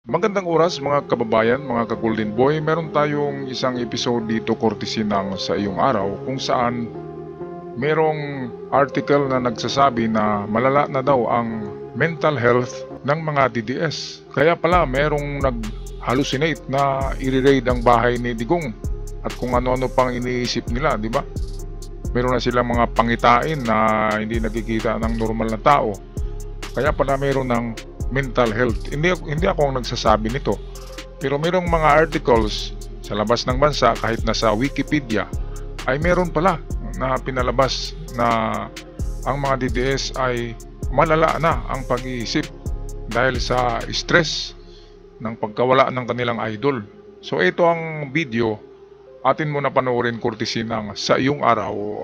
Magandang oras mga kababayan, mga ka-Golden Boy. Meron tayong isang episode dito courtesy ng Sa Iyong Araw kung saan merong article na nagsasabi na malala na daw ang mental health ng mga DDS. Kaya pala merong nag-hallucinate na i-raid ang bahay ni Digong at kung ano-ano pang iniisip nila, di ba? Meron na silang mga pangitain na hindi nakikita ng normal na tao. Kaya pala meron ng mental health. Hindi ako ang nagsasabi nito. Pero mayroong mga articles sa labas ng bansa kahit nasa Wikipedia ay meron pala na pinalabas na ang mga DDS ay malala na ang pag-iisip dahil sa stress ng pagkawala ng kanilang idol. So ito ang video atin mo na panoorin courtesy ng Sa Iyong Araw.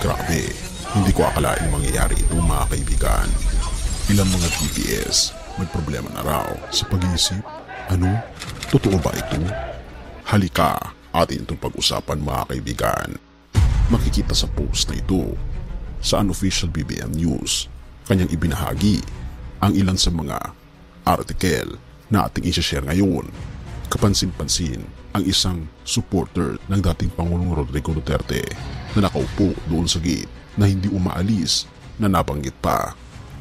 Grabe, hindi ko akalain mangyayari ito mga kaibigan. Ilang mga DDS may problema na raw sa pag-iisip. Ano? Totoo ba ito? Halika, atin itong pag-usapan mga kaibigan. Makikita sa post na ito sa unofficial BBM News. Kanyang ibinahagi ang ilan sa mga article na ating isa-share ngayon. Kapansin-pansin ang isang supporter ng dating Pangulong Rodrigo Duterte na nakaupo doon sa gate na hindi umaalis na nabanggit pa.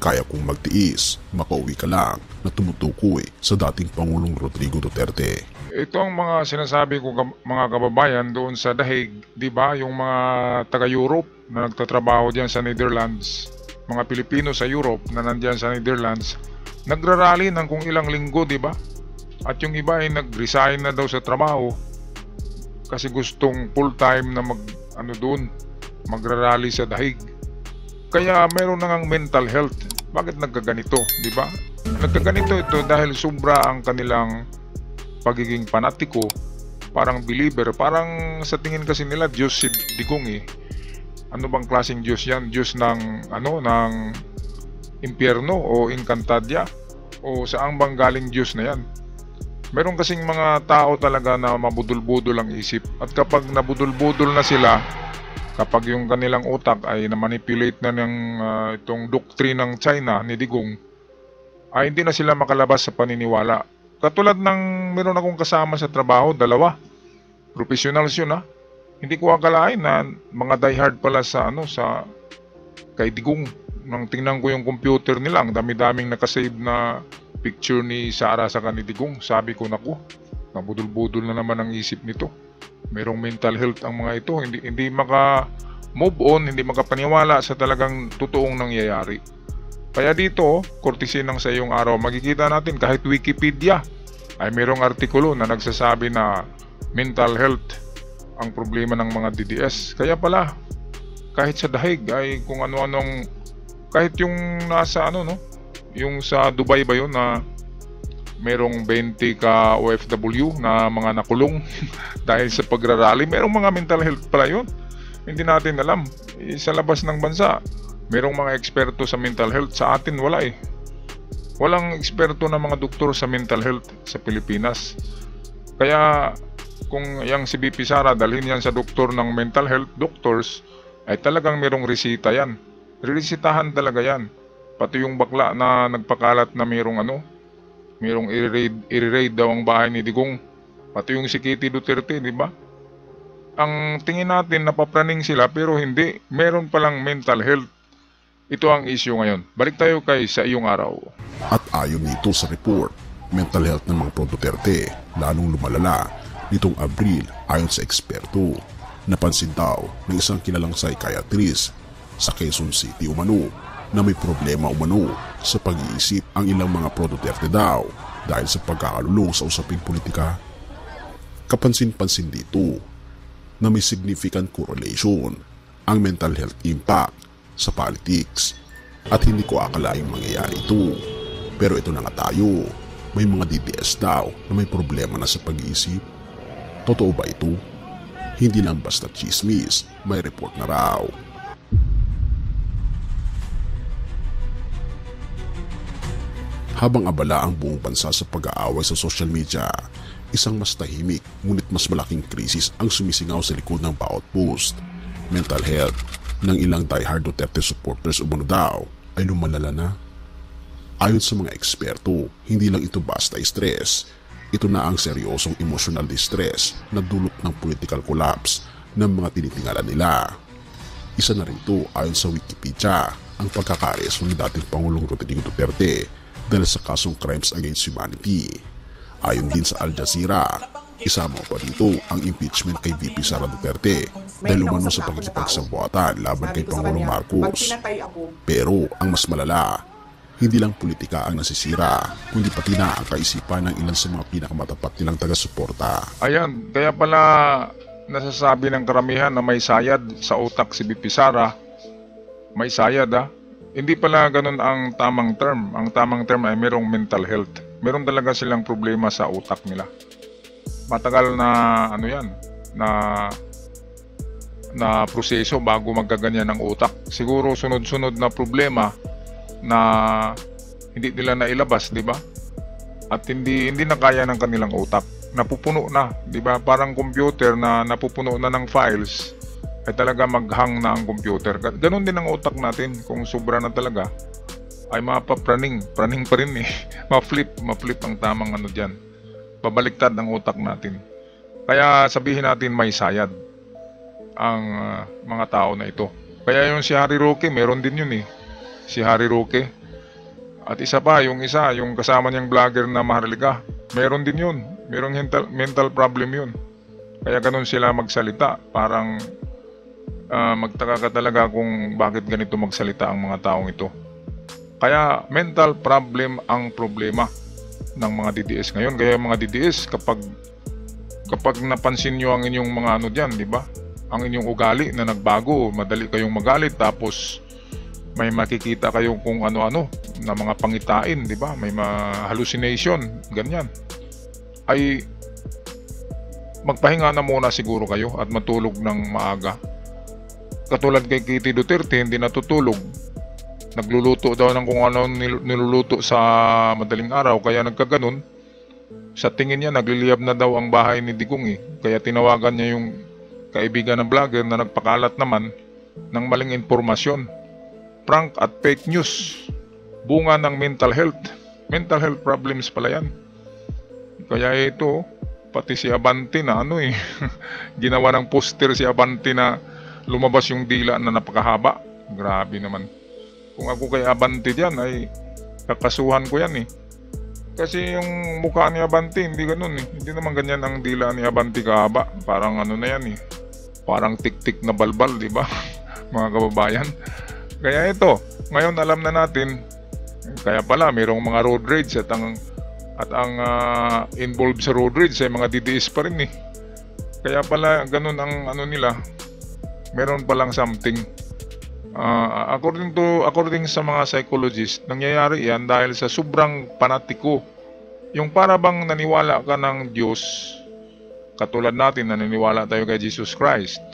Kaya kung magtiis, makauwi ka lang na tumutukoy sa dating Pangulong Rodrigo Duterte. Ito ang mga sinasabi ko mga kababayan doon sa dahig, di ba? Yung mga taga-Europe na nagtatrabaho diyan sa Netherlands, mga Pilipino sa Europe na nandiyan sa Netherlands, nagrarally ng kung ilang linggo, di ba? At yung iba ay nag-resign na daw sa trabaho kasi gustong full-time na magrarally sa dahig. Kaya meron na ngang mental health. Bakit nagkaganito, di ba? Nagkaganito ito dahil sobra ang kanilang pagiging panatiko, parang believer, parang sa tingin kasi nila Diyos si Digong eh. Ano bang klaseng Diyos yan? Diyos ng ng impyerno o Encantadia? O saan bang galing Diyos na yan? Meron kasing mga tao talaga na mabudol-budol ang isip, at kapag nabudol-budol na sila, kapag yung kanilang utak ay na-manipulate na ng itong doctrine ng China ni Digong, ay hindi na sila makalabas sa paniniwala. Katulad ng meron akong kasama sa trabaho, dalawa. Professionals yun ha. Hindi ko akalain na mga diehard pala sa kay Digong. Nang tingnan ko yung computer nila, ang dami-daming nakasave na picture ni Sara sa ni Digong. Sabi ko, naku, nabudol-budol na naman ang isip nito. Merong mental health ang mga ito, hindi maka-move on, hindi makapaniwala sa talagang totoong nangyayari. Kaya dito, courtesy ng Sa Iyong Araw, makikita natin kahit Wikipedia ay merong artikulo na nagsasabi na mental health ang problema ng mga DDS. Kaya pala, kahit sa dahig ay kung ano-anong, kahit yung nasa yung sa Dubai ba yun na merong 20 ka OFW na mga nakulong dahil sa pagrarally. Merong mga mental health pala yun. Hindi natin alam. Sa labas ng bansa, merong mga eksperto sa mental health. Sa atin wala eh. Walang eksperto na mga doktor sa mental health sa Pilipinas. Kaya kung yang si BP Sara dalhin yan sa doktor ng mental health, doctors, ay talagang merong resita yan. Riresitahan talaga yan. Pati yung bakla na nagpakalat na merong i-raid daw ang bahay ni Digong. Pati yung si Kitty Duterte, di ba? Ang tingin natin napapraning sila pero hindi. Meron palang mental health. Ito ang issue ngayon. Balik tayo kay Sa Iyong Araw. At ayon nito sa report, mental health ng mga pro-Duterte lalong lumalala nitong Abril ayon sa eksperto. Napansin daw ng isang kilalang psychiatrist sa Quezon City umano na may problema umano sa pag-iisip ang ilang mga pro-Duterte daw dahil sa pagkakalulong sa usaping politika. Kapansin-pansin dito na may significant correlation ang mental health impact sa politics at hindi ko akalaing mangyayari ito. Pero ito na nga tayo, may mga DDS daw na may problema na sa pag-iisip. Totoo ba ito? Hindi lang basta chismis, may report na raw. Habang abala ang buong bansa sa pag-aaway sa social media, isang mas tahimik ngunit mas malaking krisis ang sumisingaw sa likod ng bawat post. Mental health ng ilang diehard Duterte supporters umano daw ay lumalala na. Ayon sa mga eksperto, hindi lang ito basta stress. Ito na ang seryosong emotional distress na dulot ng political collapse ng mga tinitingala nila. Isa na rin ito ayon sa Wikipedia ang pagkaka-aresto ni dating Pangulong Rodrigo Duterte dahil sa kasong crimes against humanity. Ayon din sa Al Jazeera, isama pa dito ang impeachment kay VP Sara Duterte dahil umano sa pagkikipagsabuatan laban kay Pangulong Marcos. Pero ang mas malala, hindi lang politika ang nasisira, kundi pati na ang kaisipan ng ilan sa mga pinakamatapat nilang taga-suporta. Ayan, kaya pala nasasabi ng karamihan na may sayad sa utak si VP Sara. May sayad Hindi pala ganun ang tamang term. Ang tamang term ay merong mental health. Meron talaga silang problema sa utak nila. Matagal na na proseso bago magkaganyan ng utak. Siguro sunod-sunod na problema na hindi nila nailabas, di ba? At hindi na kaya ng kanilang utak. Napupuno na, di ba? Parang computer na napupuno na ng files, ay talaga maghang na ang computer. Ganon din ang utak natin. Kung sobra na talaga, ay mapapraning pa rin ma-flip ang tamang dyan. Babaliktad ang utak natin. Kaya sabihin natin may sayad ang mga tao na ito. Kaya yung si Harry Roque, meron din yun si Harry Roque. At isa pa, yung kasama niyang vlogger na Maharlika, meron din yun. Merong mental problem yun. Kaya ganun sila magsalita. Parang magtaka ka talaga kung bakit ganito magsalita ang mga taong ito. Kaya mental problem ang problema ng mga DDS ngayon. Kaya mga DDS, kapag napansin nyo ang inyong mga dyan, di ba? Ang inyong ugali na nagbago, madali kayong magalit, tapos may makikita kayo kung ano-ano na mga pangitain, di ba? May hallucination, ganyan. Ay magpahinga na muna siguro kayo at matulog ng maaga. Katulad kay Kitty Duterte, hindi natutulog. Nagluluto daw ng kung ano niluluto sa madaling araw, kaya nagkaganon. Sa tingin niya, nagliliyab na daw ang bahay ni Digong Kaya tinawagan niya yung kaibigan ng vlogger na nagpakalat naman ng maling impormasyon. Prank at fake news. Bunga ng mental health. Mental health problems pala yan. Kaya ito, pati si Abante na ginawa ng poster si Abante na lumabas yung dila na napakahaba. Grabe naman. Kung ako kay Abante dyan, ay kakasuhan ko yan Kasi yung mukha ni Abante, hindi ganun Hindi naman ganyan ang dila ni Abante kahaba. Parang na yan Parang tik-tik na balbal, di ba? Mga kababayan. Kaya ito, ngayon alam na natin, kaya pala mayroong mga road rage at ang involved sa road rage ay mga DDS pa rin Kaya pala ganun ang nila. Meron palang something. According sa mga psychologists, nangyayari yan dahil sa sobrang panatiko. Yung para bang naniwala ka ng Diyos, katulad natin, naniniwala tayo kay Jesus Christ.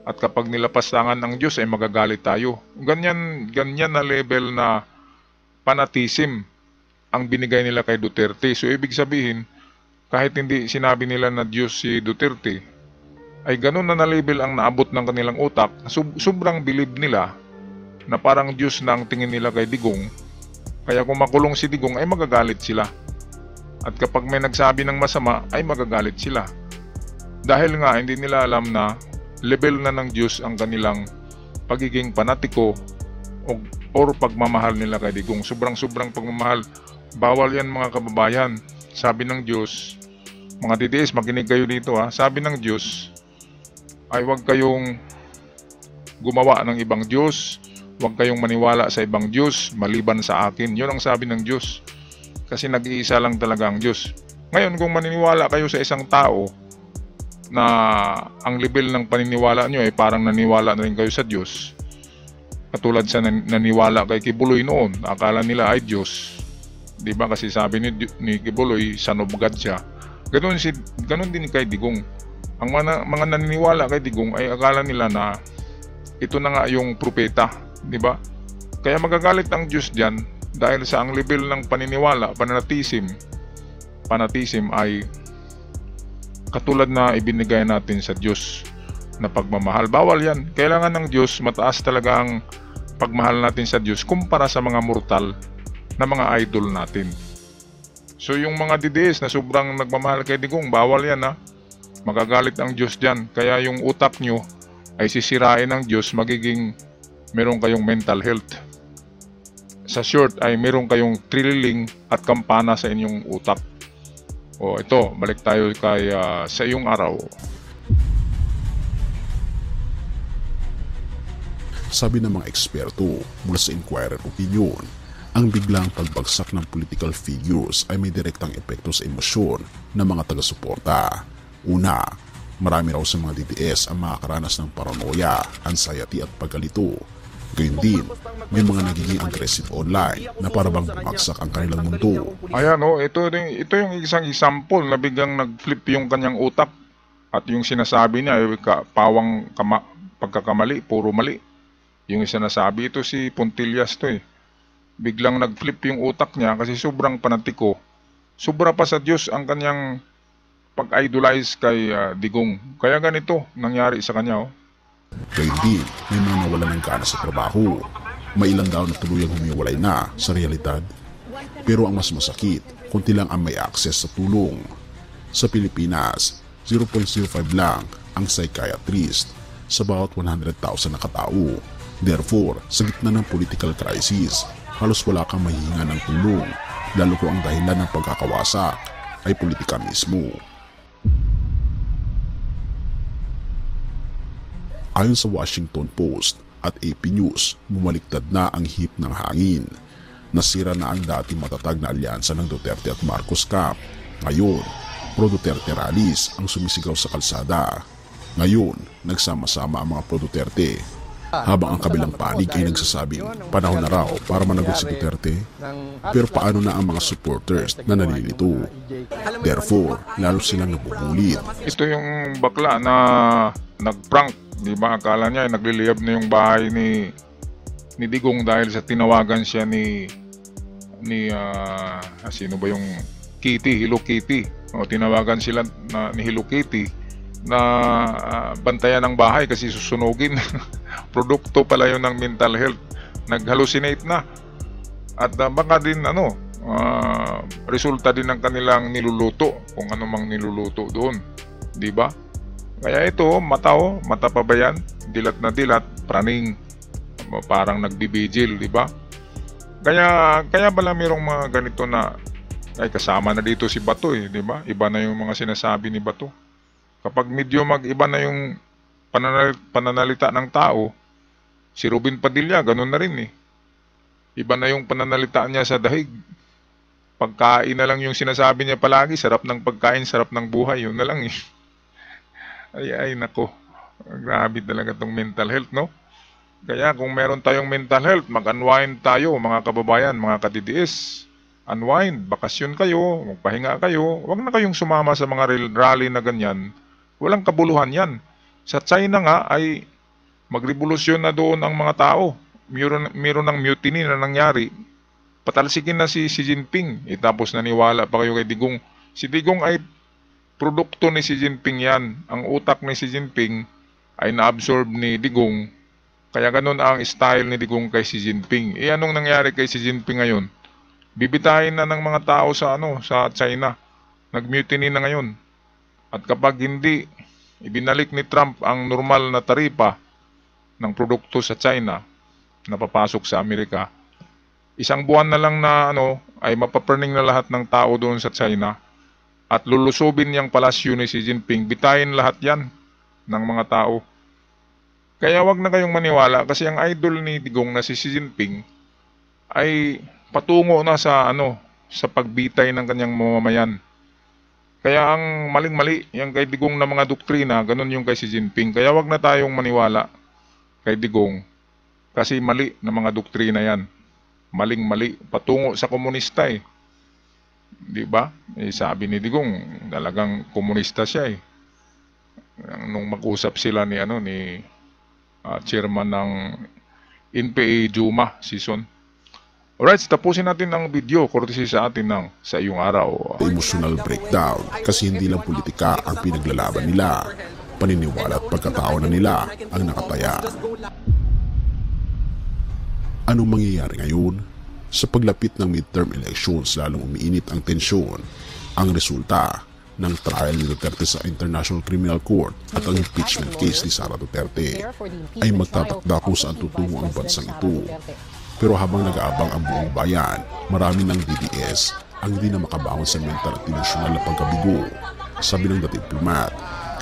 At kapag nilapastangan ng Diyos ay magagalit tayo. Ganyan na level na fanatism ang binigay nila kay Duterte. So ibig sabihin, kahit hindi sinabi nila na Diyos si Duterte, ay ganun na level ang naabot ng kanilang utak. Sobrang believe nila na parang Diyos na ang tingin nila kay Digong. Kaya kung makulong si Digong ay magagalit sila. At kapag may nagsabi ng masama ay magagalit sila. Dahil nga hindi nila alam na level na ng Diyos ang kanilang pagiging panatiko or pagmamahal nila kay Digong. Sobrang pagmamahal. Bawal yan mga kababayan. Sabi ng Diyos, mga DDS, makinig kayo dito Sabi ng Diyos ay huwag kayong gumawa ng ibang Diyos. Huwag kayong maniwala sa ibang Diyos maliban sa akin. Yun ang sabi ng Diyos. Kasi nag-iisa lang talaga ang Diyos. Ngayon, kung maniniwala kayo sa isang tao na ang level ng paniniwala nyo ay parang naniwala na rin kayo sa Diyos. Katulad sa naniwala kay Kibuloy noon, akala nila ay Diyos. Diba? Kasi sabi ni Kibuloy, son of God siya. Ganon din kay Digong. Ang mga naniniwala kay Digong ay akala nila na ito na nga yung propeta. Diba? Kaya magagalit ang Diyos dyan dahil sa ang level ng paniniwala, fanatism ay katulad na ibinigay natin sa Diyos na pagmamahal. Bawal yan. Kailangan ng Diyos, mataas talaga ang pagmahal natin sa Diyos kumpara sa mga mortal na mga idol natin. So yung mga DDS na sobrang nagmamahal kay Digong, bawal yan ha. Magagalit ang Diyos dyan. Kaya yung utak nyo ay sisirain ng Diyos, magiging meron kayong mental health. Sa short ay meron kayong trilling at kampana sa inyong utak. O ito, balik tayo kay sa iyong araw. Sabi ng mga eksperto mula sa Inquirer Opinion, ang biglang pagbagsak ng political figures ay may direktang epekto sa emosyon ng mga taga-suporta. Una, marami raw sa mga DDS ang makakaranas ng paranoia, anxiety at pagkalito. Gayun din, may mga nagiging aggressive online na parabang bumagsak ang kanilang mundo. Ayan ito yung isang example na biglang nag-flip yung kanyang utak at yung sinasabi niya ay pagkakamali, puro mali. Yung sinasabi ito si Puntillas to Biglang nag-flip yung utak niya kasi sobrang panatiko. Sobra pa sa Diyos ang kanyang pag-idolize kay Digong. Kaya ganito nangyari sa kanya. Gayun din, may mga nawalan ng gana sa trabaho. May ilan daw na tuluyang humiwalay na sa realidad. Pero ang mas masakit, kunti lang ang may access sa tulong. Sa Pilipinas, 0.05 lang ang psychiatrist sa bawat 100,000 na katao. Therefore, sa gitna ng political crisis, halos wala kang mahihinga ng tulong, lalo ko ang dahilan ng pagkakawasak ay politika mismo. Ayon sa Washington Post at AP News, bumaliktad na ang hip ng hangin. Nasira na ang dati matatag na alyansa ng Duterte at Marcos camp. Ngayon, pro-Duterte rallies ang sumisigaw sa kalsada. Ngayon, nagsama-sama ang mga pro-Duterte. Habang ang kabilang panig ay nagsasabing panahon na raw para managot si Duterte. Pero paano na ang mga supporters na nalilito? Therefore, lalo silang nabubulit. Ito yung bakla na nag-prank. Di ba akala niya nagliliyab na yung bahay ni Digong dahil sa tinawagan siya ni sino ba yung Kitty, Hello Kitty. Tinawagan sila ni Hello Kitty na bantayan ng bahay kasi susunugin. Produkto pala yun ng mental health. Nag-hallucinate na. At baka din resulta din ng kanilang niluluto, kung ano mang niluluto doon. Di ba? Kaya ito, mata pa ba yan? Dilat na dilat, praning. Parang nagbibigil, di ba? Kaya pala mayroong mga ganito na ay kasama na dito si Bato di ba? Iba na yung mga sinasabi ni Bato. Kapag medyo mag-iba na yung pananalita ng tao, si Robin Padilla, ganun na rin Iba na yung pananalita niya sa dahig. Pagkain na lang yung sinasabi niya palagi, sarap ng pagkain, sarap ng buhay, yun na lang Ay nako, grabe talaga tong mental health, no? Kaya kung meron tayong mental health, mag-unwind tayo mga kababayan, mga ka-DDS. Unwind, bakasyon kayo, magpahinga kayo. Huwag na kayong sumama sa mga rally na ganyan. Walang kabuluhan yan. Sa China nga ay magrevolusyon na doon ang mga tao. Meron ng mutiny na nangyari. Patalsikin na si Xi Jinping. Tapos naniwala pa kayo kay Digong. Si Digong ay produkto ni Xi Jinping yan. Ang utak ni Xi Jinping ay na-absorb ni Digong. Kaya ganun ang style ni Digong kay Xi Jinping. Anong nangyari kay Xi Jinping ngayon? Bibitahin na ng mga tao sa China. Nag-mutiny na ngayon. At kapag hindi ibinalik ni Trump ang normal na taripa ng produkto sa China na papasok sa Amerika, isang buwan na lang na ay mapapraning na lahat ng tao doon sa China at lulusubin niyang palasyo ni Xi Jinping. Bitayin lahat yan ng mga tao. Kaya wag na kayong maniwala kasi ang idol ni Digong na si Xi Jinping ay patungo na sa pagbitay ng kanyang mamamayan. Kaya ang maling-mali yung kay Digong na mga doktrina, ganun yung kay Xi Jinping. Kaya wag na tayong maniwala kay Digong kasi mali na mga doktrina yan. Maling-mali, patungo sa komunista Di ba? Sabi ni Digong, talagang komunista siya Nung mag-usap sila ni chairman ng NPA Juma season. Alright, tapusin natin ang video courtesy sa atin ng Sa Iyong Araw. Emotional breakdown kasi hindi lang politika ang pinaglalaban nila. Paniniwala at pagkatao na nila ang nakataya. Anong mangyayari ngayon? Sa paglapit ng midterm elections, lalong umiinit ang tensyon. Ang resulta ng trial ni Duterte sa International Criminal Court at ang impeachment case ni Sara Duterte ay magtatakda kung saan tutungo ang bansang ito. Pero habang nag-aabang ang buong bayan, marami ng DDS ang hindi na makabangon sa mental at emosyonal na pagkabigo. Sabi ng diplomat,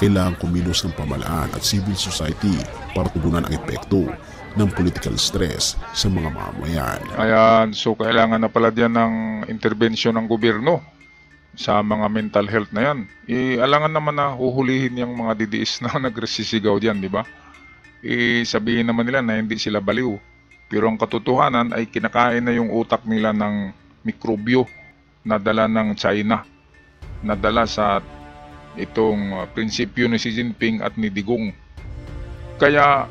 kailangan kumilos ng pamahalaan at civil society para tugunan ang epekto ng political stress sa mga mamamayan. Ayan, so kailangan na pala diyan ng intervensyon ng gobyerno sa mga mental health na yan. Alangan naman na huhulihin yung mga DDS na nagresisigaw diyan, di ba? Sabihin naman nila na hindi sila baliw. Pero ang katotohanan ay kinakain na yung utak nila ng mikrobyo na dala ng China, na dala sa itong prinsipyo ni Xi Jinping at ni Digong. Kaya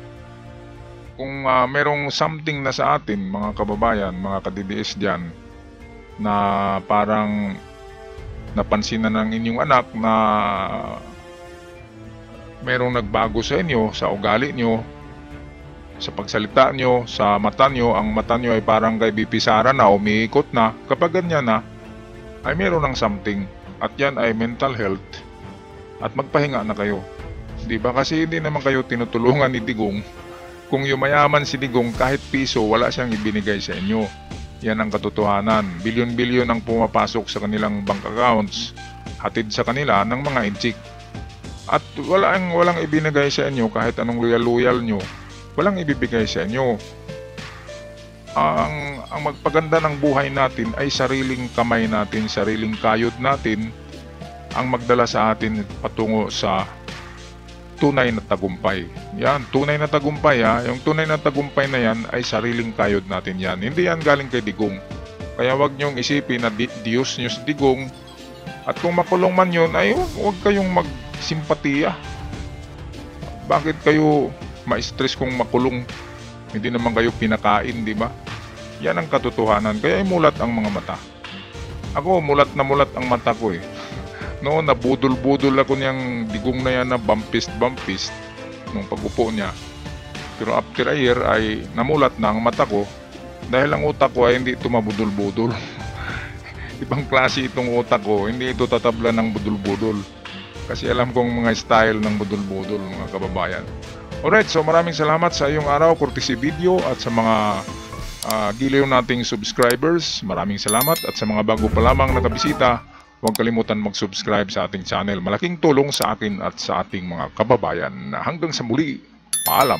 kung merong something na sa atin, mga kababayan, mga ka-DDS dyan, na parang napansin na ng inyong anak na merong nagbago sa inyo, sa ugali nyo, sa pagsalita nyo, sa mata nyo, ang mata nyo ay parang kay BP Sara na, umiikot na, kapag ganyan na, ay meron ng something, at yan ay mental health, at magpahinga na kayo. Diba? Kasi hindi naman kayo tinutulungan ni Digong. Kung yumayaman si Digong, kahit piso, wala siyang ibinigay sa inyo. Yan ang katotohanan. Bilyon-bilyon ang pumapasok sa kanilang bank accounts, hatid sa kanila ng mga inchik. At walang ibinigay sa inyo kahit anong loyal-loyal nyo. Walang ibibigay sa inyo. Ang magpaganda ng buhay natin ay sariling kamay natin, sariling kayod natin ang magdala sa atin patungo sa tunay na tagumpay. Yan, tunay na tagumpay ha. Yung tunay na tagumpay na yan ay sariling kayod natin yan. Hindi yan galing kay Digong. Kaya wag nyong isipin na Diyos nyo si Digong. At kung makulong man yun, ay wag kayong magsimpatiya. Bakit kayo ma-stress kung makulong? Hindi naman kayo pinakain, di ba? Yan ang katotohanan. Kaya mulat ang mga mata. Ako, mulat ang mata ko eh. Noon, nabudol-budol ako niyang Digong na yan na bumpist nung pag-upo niya. Pero after a year ay namulat na ang mata ko dahil ang utak ko ay hindi ito mabudol-budol. Ibang klase itong utak ko, hindi ito tatabla ng budol-budol. Kasi alam kong mga style ng budol-budol, mga kababayan. Alright, so maraming salamat sa iyong araw, courtesy video, at sa mga giliw nating subscribers. Maraming salamat, at sa mga bago pa lamang nakabisita, huwag kalimutan mag-subscribe sa ating channel. Malaking tulong sa akin at sa ating mga kababayan. Hanggang sa muli, paalam!